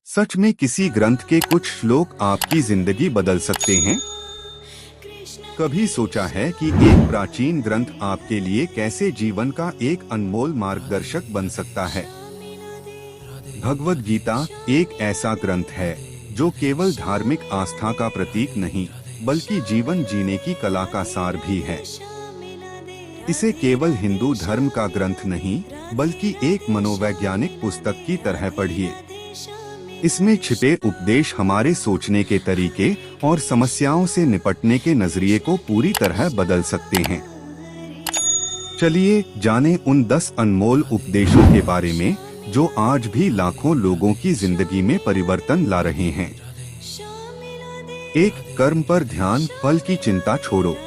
सच में किसी ग्रंथ के कुछ श्लोक आपकी जिंदगी बदल सकते हैं। कभी सोचा है कि एक प्राचीन ग्रंथ आपके लिए कैसे जीवन का एक अनमोल मार्गदर्शक बन सकता है। भगवद गीता एक ऐसा ग्रंथ है जो केवल धार्मिक आस्था का प्रतीक नहीं बल्कि जीवन जीने की कला का सार भी है। इसे केवल हिंदू धर्म का ग्रंथ नहीं बल्कि एक मनोवैज्ञानिक पुस्तक की तरह पढ़िए। इसमें छिपे उपदेश हमारे सोचने के तरीके और समस्याओं से निपटने के नजरिए को पूरी तरह बदल सकते हैं। चलिए जानें उन 10 अनमोल उपदेशों के बारे में जो आज भी लाखों लोगों की जिंदगी में परिवर्तन ला रहे हैं। 1. कर्म पर ध्यान, फल की चिंता छोड़ो।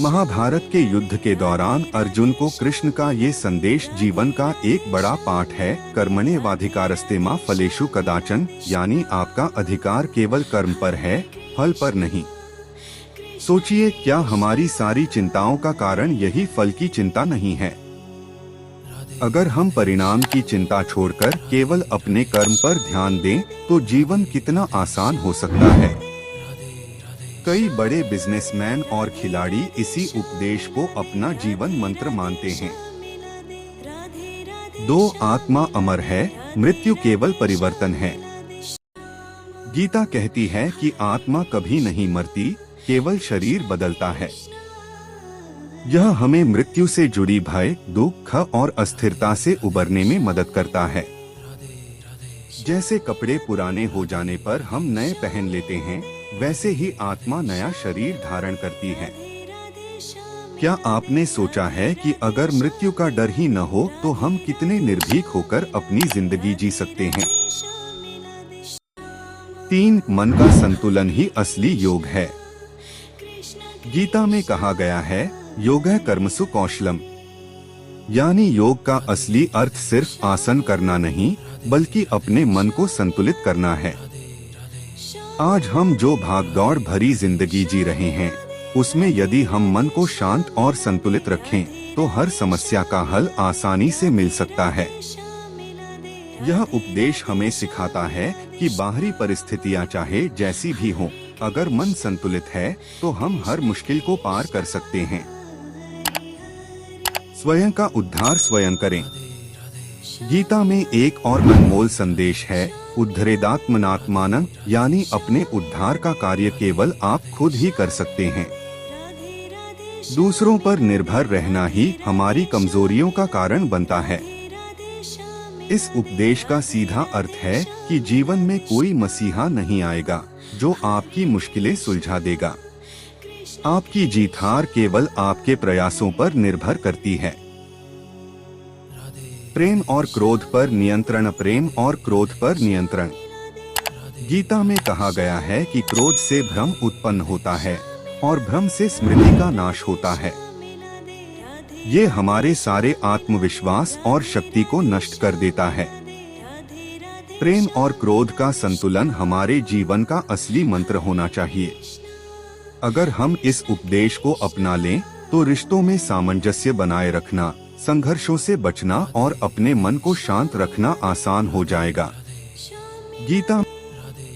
महाभारत के युद्ध के दौरान अर्जुन को कृष्ण का ये संदेश जीवन का एक बड़ा पाठ है। कर्मण्येवाधिकारस्ते मा फलेषु कदाचन, यानी आपका अधिकार केवल कर्म पर है, फल पर नहीं। सोचिए, क्या हमारी सारी चिंताओं का कारण यही फल की चिंता नहीं है? अगर हम परिणाम की चिंता छोड़कर केवल अपने कर्म पर ध्यान दें, तो जीवन कितना आसान हो सकता है। कई बड़े बिजनेसमैन और खिलाड़ी इसी उपदेश को अपना जीवन मंत्र मानते हैं। 2. आत्मा अमर है, मृत्यु केवल परिवर्तन है। गीता कहती है कि आत्मा कभी नहीं मरती, केवल शरीर बदलता है। यह हमें मृत्यु से जुड़ी भय, दुख और अस्थिरता से उबरने में मदद करता है। जैसे कपड़े पुराने हो जाने पर हम नए पहन लेते हैं, वैसे ही आत्मा नया शरीर धारण करती है। क्या आपने सोचा है कि अगर मृत्यु का डर ही न हो तो हम कितने निर्भीक होकर अपनी जिंदगी जी सकते हैं? 3. मन का संतुलन ही असली योग है। गीता में कहा गया है, योगः कर्मसु कौशलम, यानी योग का असली अर्थ सिर्फ आसन करना नहीं बल्कि अपने मन को संतुलित करना है। आज हम जो भागदौड़ भरी जिंदगी जी रहे हैं, उसमें यदि हम मन को शांत और संतुलित रखें, तो हर समस्या का हल आसानी से मिल सकता है। यह उपदेश हमें सिखाता है कि बाहरी परिस्थितियां चाहे जैसी भी हों, अगर मन संतुलित है तो हम हर मुश्किल को पार कर सकते हैं। स्वयं का उद्धार स्वयं करें। गीता में एक और अनमोल संदेश है, उद्धरेदात्मनात्मानं, यानी अपने उद्धार का कार्य केवल आप खुद ही कर सकते हैं। दूसरों पर निर्भर रहना ही हमारी कमजोरियों का कारण बनता है। इस उपदेश का सीधा अर्थ है कि जीवन में कोई मसीहा नहीं आएगा जो आपकी मुश्किलें सुलझा देगा। आपकी जीत हार केवल आपके प्रयासों पर निर्भर करती है। प्रेम और क्रोध पर नियंत्रण, प्रेम और क्रोध पर नियंत्रण। गीता में कहा गया है कि क्रोध से भ्रम उत्पन्न होता है और भ्रम से स्मृति का नाश होता है। ये हमारे सारे आत्मविश्वास और शक्ति को नष्ट कर देता है। प्रेम और क्रोध का संतुलन हमारे जीवन का असली मंत्र होना चाहिए। अगर हम इस उपदेश को अपना लें, तो रिश्तों में सामंजस्य बनाए रखना, संघर्षों से बचना और अपने मन को शांत रखना आसान हो जाएगा। गीता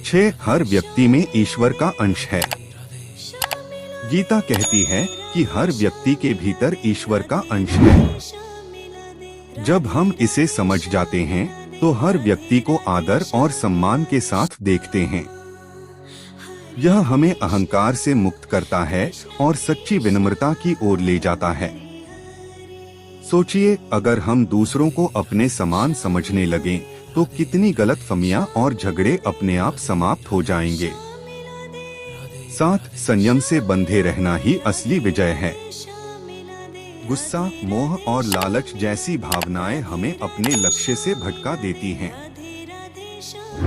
6. हर व्यक्ति में ईश्वर का अंश है। गीता कहती है कि हर व्यक्ति के भीतर ईश्वर का अंश है। जब हम इसे समझ जाते हैं, तो हर व्यक्ति को आदर और सम्मान के साथ देखते हैं। यह हमें अहंकार से मुक्त करता है और सच्ची विनम्रता की ओर ले जाता है। सोचिए, अगर हम दूसरों को अपने समान समझने लगें, तो कितनी गलतफहमियां और झगड़े अपने आप समाप्त हो जाएंगे। 7. संयम से बंधे रहना ही असली विजय है। गुस्सा, मोह और लालच जैसी भावनाएं हमें अपने लक्ष्य से भटका देती हैं।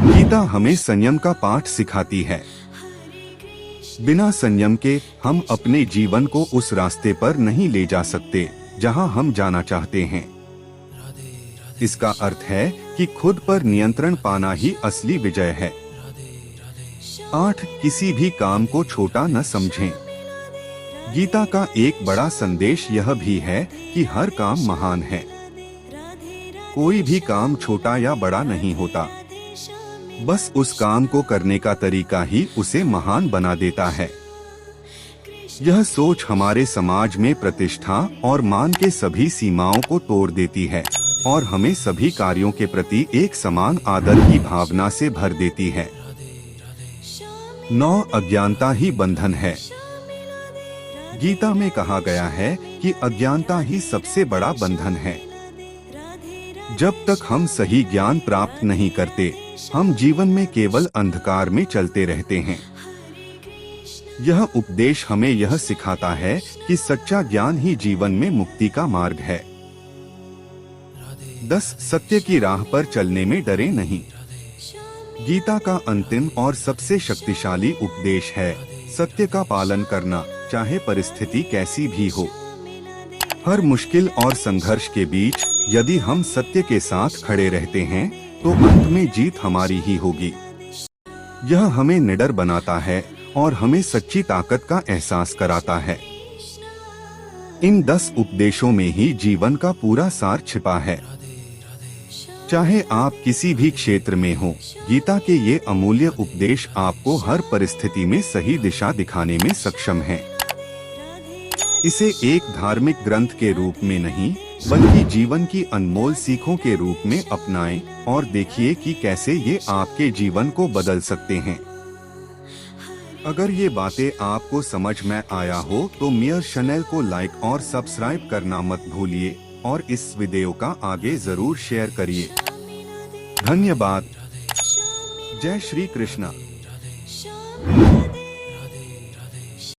गीता हमें संयम का पाठ सिखाती है। बिना संयम के हम अपने जीवन को उस रास्ते पर नहीं ले जा सकते जहां हम जाना चाहते हैं। इसका अर्थ है कि खुद पर नियंत्रण पाना ही असली विजय है। 8. किसी भी काम को छोटा न समझें। गीता का एक बड़ा संदेश यह भी है कि हर काम महान है। कोई भी काम छोटा या बड़ा नहीं होता। बस उस काम को करने का तरीका ही उसे महान बना देता है। यह सोच हमारे समाज में प्रतिष्ठा और मान के सभी सीमाओं को तोड़ देती है और हमें सभी कार्यों के प्रति एक समान आदर की भावना से भर देती है। 9 अज्ञानता ही बंधन है। गीता में कहा गया है कि अज्ञानता ही सबसे बड़ा बंधन है। जब तक हम सही ज्ञान प्राप्त नहीं करते, हम जीवन में केवल अंधकार में चलते रहते हैं। यह उपदेश हमें यह सिखाता है कि सच्चा ज्ञान ही जीवन में मुक्ति का मार्ग है। 10 सत्य की राह पर चलने में डरे नहीं। गीता का अंतिम और सबसे शक्तिशाली उपदेश है सत्य का पालन करना, चाहे परिस्थिति कैसी भी हो। हर मुश्किल और संघर्ष के बीच यदि हम सत्य के साथ खड़े रहते हैं तो अंत में जीत हमारी ही होगी। यह हमें निडर बनाता है और हमें सच्ची ताकत का एहसास कराता है। इन 10 उपदेशों में ही जीवन का पूरा सार छिपा है। चाहे आप किसी भी क्षेत्र में हो, गीता के ये अमूल्य उपदेश आपको हर परिस्थिति में सही दिशा दिखाने में सक्षम हैं। इसे एक धार्मिक ग्रंथ के रूप में नहीं, बल्कि जीवन की अनमोल सीखों के रूप में अपनाएं और देखिए कि कैसे ये आपके जीवन को बदल सकते हैं। अगर ये बातें आपको समझ में आया हो तो मेरे चैनल को लाइक और सब्सक्राइब करना मत भूलिए और इस वीडियो का आगे जरूर शेयर करिए। धन्यवाद। जय श्री कृष्णा।